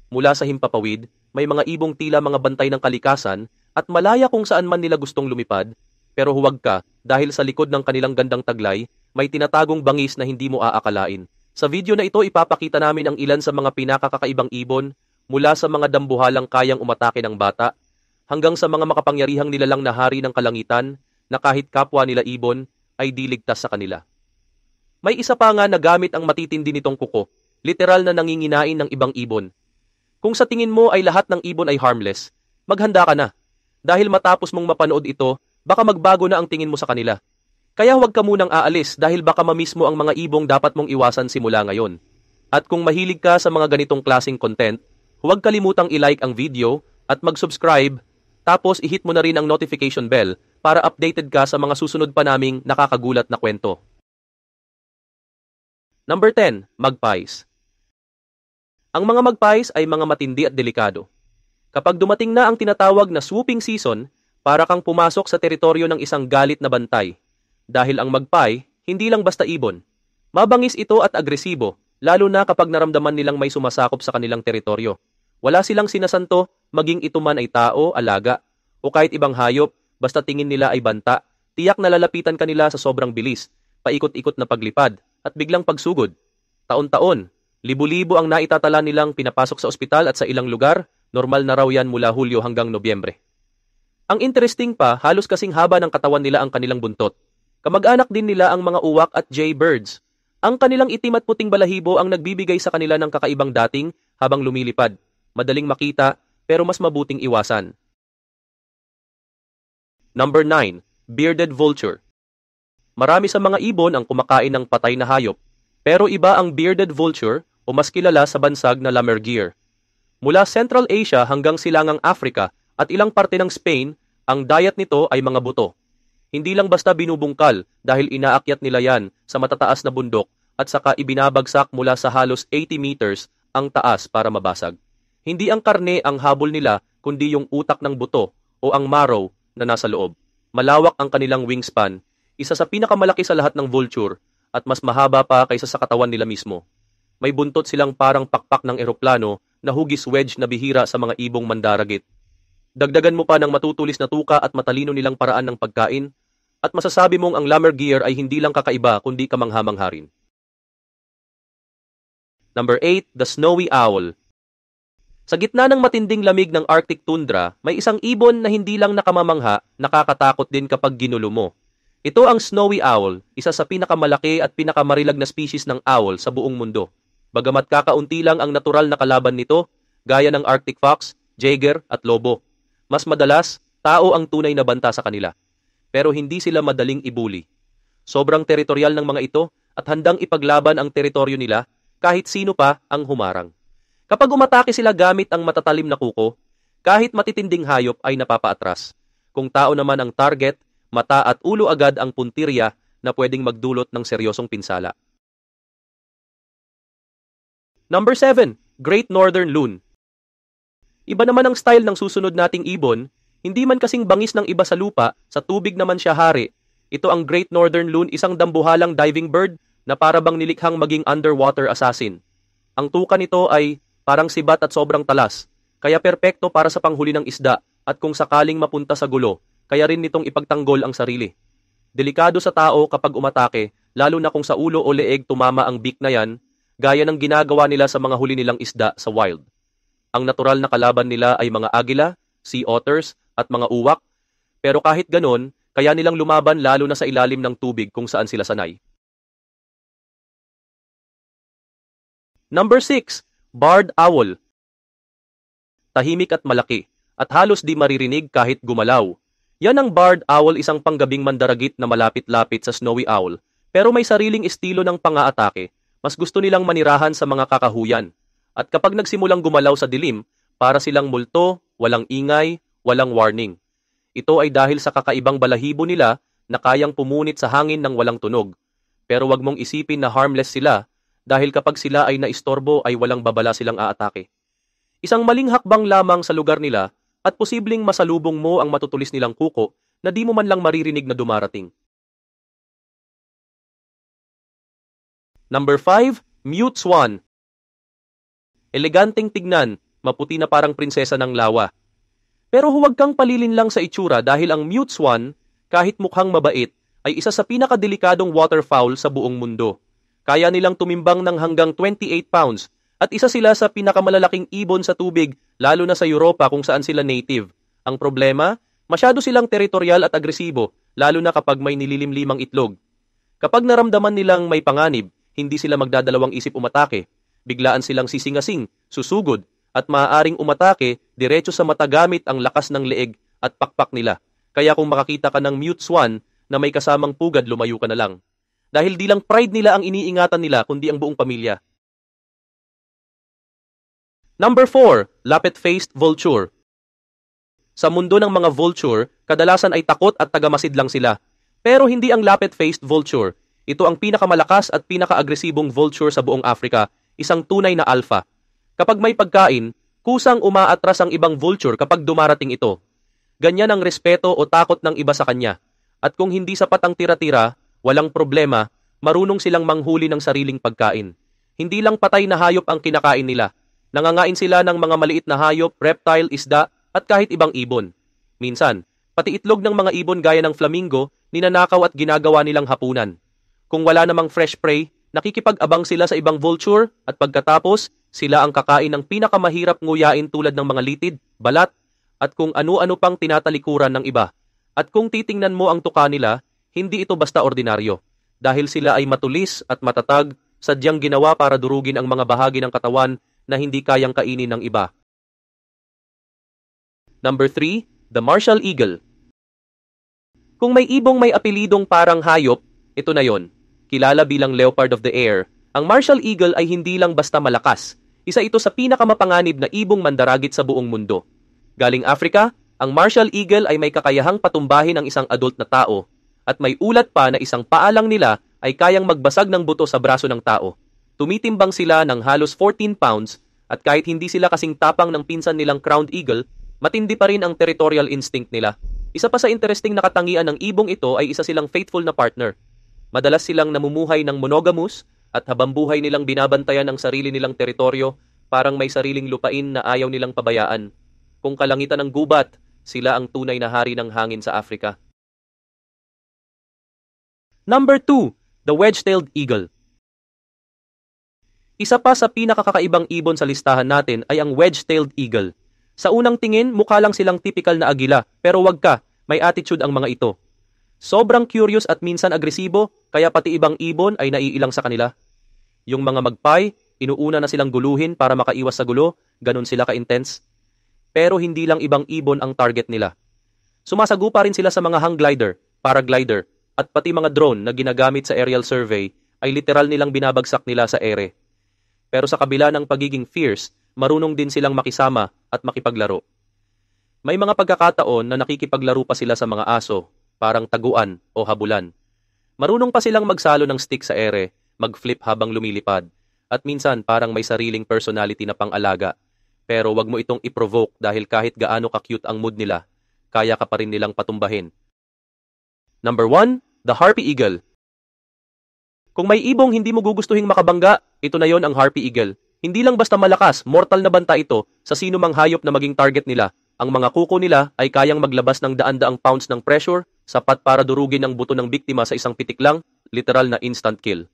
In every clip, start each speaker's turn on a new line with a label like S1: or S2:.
S1: Mula sa himpapawid, may mga ibong tila mga bantay ng kalikasan at malaya kung saan man nila gustong lumipad, pero huwag ka dahil sa likod ng kanilang gandang taglay, may tinatagong bangis na hindi mo aakalain. Sa video na ito ipapakita namin ang ilan sa mga pinakakakaibang ibon mula sa mga dambuhalang kayang umatake ng bata hanggang sa mga makapangyarihang nilalang na hari ng kalangitan na kahit kapwa nila ibon ay di ligtas sa kanila. May isa pa nga na gamit ang matitindi nitong kuko, literal na nanginginain ng ibang ibon. Kung sa tingin mo ay lahat ng ibon ay harmless, maghanda ka na. Dahil matapos mong mapanood ito, baka magbago na ang tingin mo sa kanila. Kaya huwag ka munang aalis dahil baka mamiss mo ang mga ibong dapat mong iwasan simula ngayon. At kung mahilig ka sa mga ganitong klaseng content, huwag kalimutang i-like ang video at mag-subscribe, tapos i-hit mo na rin ang notification bell para updated ka sa mga susunod pa naming nakakagulat na kwento. Number 10. Magpies. Ang mga magpies ay mga matindi at delikado. Kapag dumating na ang tinatawag na swooping season, para kang pumasok sa teritoryo ng isang galit na bantay. Dahil ang magpie, hindi lang basta ibon. Mabangis ito at agresibo, lalo na kapag naramdaman nilang may sumasakop sa kanilang teritoryo. Wala silang sinasanto, maging ito man ay tao, alaga, o kahit ibang hayop, basta tingin nila ay banta, tiyak na lalapitan kanila sa sobrang bilis, paikot-ikot na paglipad, at biglang pagsugod. Taon-taon, libu-libo ang naitatala nilang pinapasok sa ospital at sa ilang lugar, normal na raw yan mula Hulyo hanggang Nobyembre. Ang interesting pa, halos kasing haba ng katawan nila ang kanilang buntot. Kamag-anak din nila ang mga uwak at jaybirds. Ang kanilang itim at puting balahibo ang nagbibigay sa kanila ng kakaibang dating habang lumilipad. Madaling makita, pero mas mabuting iwasan. Number 9. Bearded vulture. Marami sa mga ibon ang kumakain ng patay na hayop, pero iba ang bearded vulture o mas kilala sa bansag na lammergeier. Mula Central Asia hanggang silangang Africa at ilang parte ng Spain, ang diet nito ay mga buto. Hindi lang basta binubungkal dahil inaakyat nila yan sa matataas na bundok at saka ibinabagsak mula sa halos 80 meters ang taas para mabasag. Hindi ang karne ang habol nila kundi yung utak ng buto o ang marrow na nasa loob. Malawak ang kanilang wingspan, isa sa pinakamalaki sa lahat ng vulture at mas mahaba pa kaysa sa katawan nila mismo. May buntot silang parang pakpak ng eroplano na hugis wedge na bihira sa mga ibong mandaragit. Dagdagan mo pa ng matutulis na tuka at matalino nilang paraan ng pagkain, at masasabi mong ang lammergeier ay hindi lang kakaiba kundi kamangha-mangha rin. Number 8. The snowy owl. Sa gitna ng matinding lamig ng Arctic tundra, may isang ibon na hindi lang nakamamangha, nakakatakot din kapag ginulo mo. Ito ang snowy owl, isa sa pinakamalaki at pinakamarilag na species ng owl sa buong mundo. Bagamat kakaunti lang ang natural na kalaban nito, gaya ng Arctic fox, jaeger at lobo. Mas madalas, tao ang tunay na banta sa kanila. Pero hindi sila madaling ibuli. Sobrang teritorial ng mga ito at handang ipaglaban ang teritoryo nila kahit sino pa ang humarang. Kapag umatake sila gamit ang matatalim na kuko, kahit matitinding hayop ay napapaatras. Kung tao naman ang target, mata at ulo agad ang puntirya na pwedeng magdulot ng seryosong pinsala. Number 7. Great Northern Loon. Iba naman ang style ng susunod nating ibon, hindi man kasing bangis ng iba sa lupa, sa tubig naman siya hari. Ito ang Great Northern Loon, isang dambuhalang diving bird na para bang nilikhang maging underwater assassin. Ang tuka nito ay parang sibat at sobrang talas, kaya perpekto para sa panghuli ng isda at kung sakaling mapunta sa gulo, kaya rin nitong ipagtanggol ang sarili. Delikado sa tao kapag umatake, lalo na kung sa ulo o leeg tumama ang beak na yan, gaya ng ginagawa nila sa mga huli nilang isda sa wild. Ang natural na kalaban nila ay mga agila, sea otters, at mga uwak, pero kahit ganon, kaya nilang lumaban lalo na sa ilalim ng tubig kung saan sila sanay. Number 6. Barred owl. Tahimik at malaki, at halos di maririnig kahit gumalaw. Yan ang barred owl, isang panggabing mandaragit na malapit-lapit sa snowy owl, pero may sariling estilo ng pang-aatake. Mas gusto nilang manirahan sa mga kakahuyan. At kapag nagsimulang gumalaw sa dilim, para silang multo, walang ingay, walang warning. Ito ay dahil sa kakaibang balahibo nila na kayang pumunit sa hangin ng walang tunog. Pero wag mong isipin na harmless sila dahil kapag sila ay naistorbo ay walang babala silang aatake. Isang maling hakbang lamang sa lugar nila at posibleng masalubong mo ang matutulis nilang kuko na di mo man lang maririnig na dumarating. Number 5. Mute swan. Eleganteng tignan, maputi na parang prinsesa ng lawa. Pero huwag kang palilin lang sa itsura dahil ang mute swan, kahit mukhang mabait, ay isa sa pinakadelikadong waterfowl sa buong mundo. Kaya nilang tumimbang ng hanggang 28 pounds at isa sila sa pinakamalalaking ibon sa tubig lalo na sa Europa kung saan sila native. Ang problema, masyado silang teritorial at agresibo lalo na kapag may nililimlimang itlog. Kapag naramdaman nilang may panganib, hindi sila magdadalawang isip umatake. Biglaan silang sisingasing, susugod, at maaaring umatake diretso sa mata gamit ang lakas ng leeg at pakpak nila. Kaya kung makakita ka ng mute swan na may kasamang pugad, lumayo ka na lang. Dahil di lang pride nila ang iniingatan nila kundi ang buong pamilya. Number 4, lapet-faced vulture. Sa mundo ng mga vulture, kadalasan ay takot at tagamasid lang sila. Pero hindi ang lapet-faced vulture. Ito ang pinakamalakas at pinaka-agresibong vulture sa buong Africa, isang tunay na alpha. Kapag may pagkain, kusang umaatras ang ibang vulture kapag dumarating ito. Ganyan ang respeto o takot ng iba sa kanya. At kung hindi sapat ang tira-tira, walang problema, marunong silang manghuli ng sariling pagkain. Hindi lang patay na hayop ang kinakain nila. Nangangain sila ng mga maliit na hayop, reptile, isda, at kahit ibang ibon. Minsan, pati itlog ng mga ibon gaya ng flamingo, ninanakaw at ginagawa nilang hapunan. Kung wala namang fresh prey, nakikipag-abang sila sa ibang vulture at pagkatapos, sila ang kakain ng pinakamahirap nguyain tulad ng mga litid, balat, at kung ano-ano pang tinatalikuran ng iba. At kung titingnan mo ang tuka nila, hindi ito basta ordinaryo. Dahil sila ay matulis at matatag, sadyang ginawa para durugin ang mga bahagi ng katawan na hindi kayang kainin ng iba. Number 3, the martial eagle. Kung may ibong may apelidong parang hayop, ito na yon. Kilala bilang leopard of the air, ang martial eagle ay hindi lang basta malakas. Isa ito sa pinakamapanganib na ibong mandaragit sa buong mundo. Galing Africa, ang martial eagle ay may kakayahang patumbahin ang isang adult na tao. At may ulat pa na isang paa lang nila ay kayang magbasag ng buto sa braso ng tao. Tumitimbang sila ng halos 14 pounds at kahit hindi sila kasing tapang ng pinsan nilang crowned eagle, matindi pa rin ang territorial instinct nila. Isa pa sa interesting na katangian ng ibong ito ay isa silang faithful na partner. Madalas silang namumuhay ng monogamous at habang buhay nilang binabantayan ang sarili nilang teritoryo, parang may sariling lupain na ayaw nilang pabayaan. Kung kalangitan ng gubat, sila ang tunay na hari ng hangin sa Africa. Number 2, the wedge-tailed eagle. Isa pa sa pinakakakaibang ibon sa listahan natin ay ang wedge-tailed eagle. Sa unang tingin, mukha lang silang typical na agila, pero wag ka, may attitude ang mga ito. Sobrang curious at minsan agresibo, kaya pati ibang ibon ay naiilang sa kanila. Yung mga magpay, inuuna na silang guluhin para makaiwas sa gulo, ganun sila ka-intense. Pero hindi lang ibang ibon ang target nila. Sumasagupa rin sila sa mga hang glider, paraglider, at pati mga drone na ginagamit sa aerial survey ay literal nilang binabagsak nila sa ere. Pero sa kabila ng pagiging fierce, marunong din silang makisama at makipaglaro. May mga pagkakataon na nakikipaglaro pa sila sa mga aso, parang taguan o habulan. Marunong pa silang magsalo ng stick sa ere, mag-flip habang lumilipad, at minsan parang may sariling personality na pang-alaga. Pero wag mo itong i-provoke dahil kahit gaano ka-cute ang mood nila, kaya ka pa rin nilang patumbahin. Number 1, the harpy eagle. Kung may ibong hindi mo gugustuhing makabangga, ito na yon ang harpy eagle. Hindi lang basta malakas, mortal na banta ito sa sino mang hayop na maging target nila. Ang mga kuko nila ay kayang maglabas ng daan-daang pounds ng pressure, sapat para durugin ang buto ng biktima sa isang pitik lang, literal na instant kill.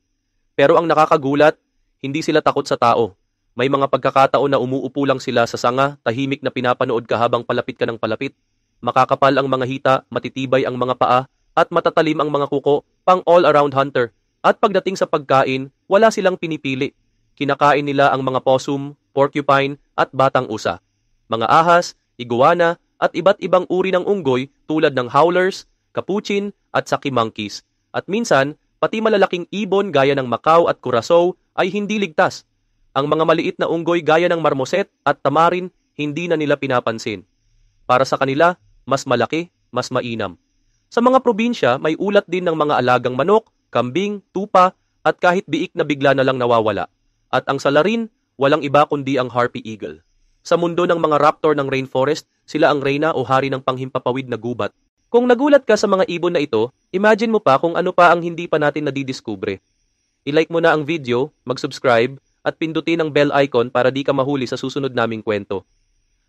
S1: Pero ang nakakagulat, hindi sila takot sa tao. May mga pagkakataon na umuupo lang sila sa sanga, tahimik na pinapanood ka habang palapit ka ng palapit. Makakapal ang mga hita, matitibay ang mga paa, at matatalim ang mga kuko, pang all-around hunter. At pagdating sa pagkain, wala silang pinipili. Kinakain nila ang mga possum, porcupine, at batang usa. Mga ahas, iguana, at iba't ibang uri ng unggoy tulad ng howlers, capuchin, at saki monkeys. At minsan, pati malalaking ibon gaya ng Macau at Curaçao ay hindi ligtas. Ang mga maliit na unggoy gaya ng marmoset at tamarin, hindi na nila pinapansin. Para sa kanila, mas malaki, mas mainam. Sa mga probinsya, may ulat din ng mga alagang manok, kambing, tupa, at kahit biik na bigla na lang nawawala. At ang salarin, walang iba kundi ang harpy eagle. Sa mundo ng mga raptor ng rainforest, sila ang reyna o hari ng panghimpapawid na gubat. Kung nagulat ka sa mga ibon na ito, imagine mo pa kung ano pa ang hindi pa natin nadidiskubre. I-like mo na ang video, mag-subscribe, at pindutin ang bell icon para di ka mahuli sa susunod naming kwento.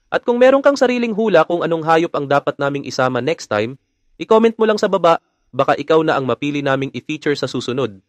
S1: At kung meron kang sariling hula kung anong hayop ang dapat naming isama next time, i-comment mo lang sa baba, baka ikaw na ang mapili naming i-feature sa susunod.